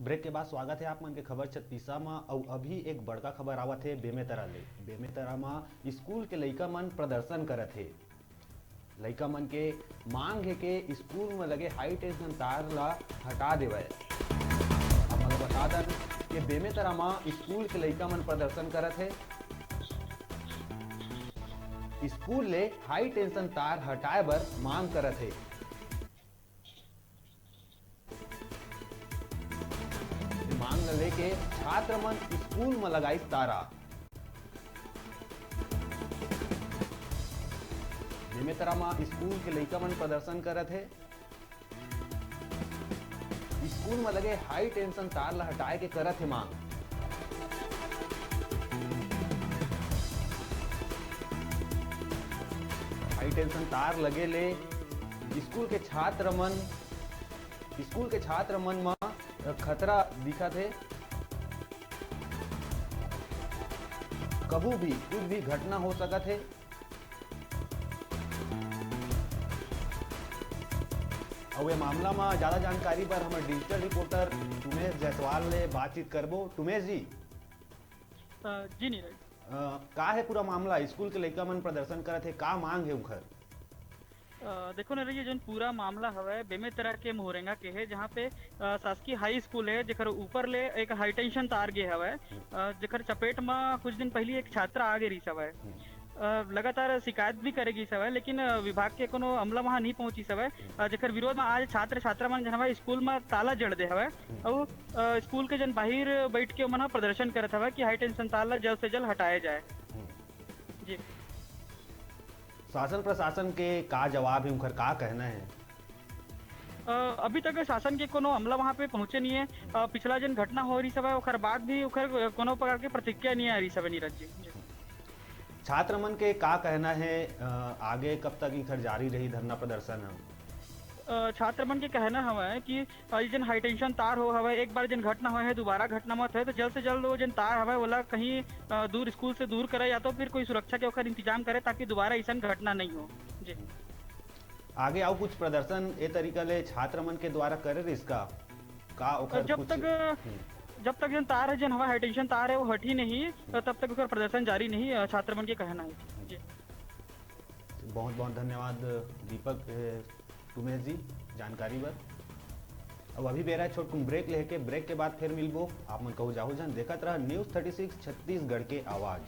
Break के बाद स्वागत है आप मन के खबर 36 में। और अभी एक बड़का खबर आवत है बेमेतरा ले। बेमेतरा में स्कूल के लइका मन प्रदर्शन करत है। लइका मन के मांग है कि स्कूल में लगे हाई टेंशन तार ला हटा देवे। अब मैं बता दन कि बेमेतरा में स्कूल के लइका मन प्रदर्शन करत है। स्कूल ले हाई टेंशन तार हटाए बर मांग करत है। मांग लेके छात्र मन स्कूल में लगाई तारा। बेमेतरा में स्कूल के लइका मन प्रदर्शन करत है। स्कूल में लगे हाई टेंशन तार ला हटाए के करत है मांग। हाई टेंशन तार लगे ले स्कूल के छात्र मन में खतरा दिखत है। कभी भी कुछ भी घटना हो सकत है। और ये मामला में ज्यादा जानकारी पर हमारे डिजिटल रिपोर्टर तुमेश जायसवाल ने बातचीत करबो। तुमेश जी जी नीरज। का है पूरा मामला? स्कूल के लइका मन प्रदर्शन करत है, का मांग है उनकर? देखो नीरज, ये जो पूरा मामला हवे बेमेतरा के मोहरेंगा के है, जहाँ पे शासकीय हाई स्कूल है, जेकर ऊपर ले एक हाई टेंशन तार गे हवे, जेकर चपेट में कुछ दिन पहले एक छात्रा आ गई हवे। लगातार शिकायत भी करेगी सब है, लेकिन विभाग के कोनो अमला वहाँ नहीं पहुंची सब है, जेकर विरोध में आज छात्र छात्रा मन जन हवे स्कूल में ताला जड़ दे हवे। और स्कूल के जन बाहर बैठ के मन प्रदर्शन करत हवे कि हाई टेंशन ताला जल्द से जल्द हटाया जाए। जी, शासन प्रशासन के का जवाब है, उनकर का कहना है? अभी तक शासन के कोनो अमला वहाँ पे पहुंचे नहीं है। पिछला जन घटना हो रही सब है, ओकर बाद भी ओकर कोनो प्रकार के प्रतिक्रिया नहीं आ रही सब नीरज जी। छात्र मन के का कहना है? आगे कब तक इधर जारी रही धरना प्रदर्शन? हम छात्र मन के कहना हवा है कि जन हाई टेंशन तार हो हवा, एक बार जन घटना हुआ है दोबारा घटना मत है, तो जल्द से जल्द वो जन तार हवा वाला कहीं दूर स्कूल से दूर करे, या तो फिर कोई सुरक्षा के ओकर इंतजाम करे ताकि दोबारा ऐसा घटना नहीं हो। जी, आगे आओ कुछ प्रदर्शन ए तरीका ले छात्र मन के द्वारा करे इसका का ओकर जब तक जन तार है जन हवा हाई टेंशन तार है वो हटी नहीं, तब तक ओकर प्रदर्शन जारी नहीं, छात्र मन के कहना है। जी, बहुत बहुत धन्यवाद दीपक तुमेश जी जानकारी बर। अब अभी बेरा छोट ब्रेक लेके ब्रेक के बाद फिर मिलबो। आप मन कहू जाहु जन देखत रह न्यूज़ 36 छत्तीसगढ़ के आवाज।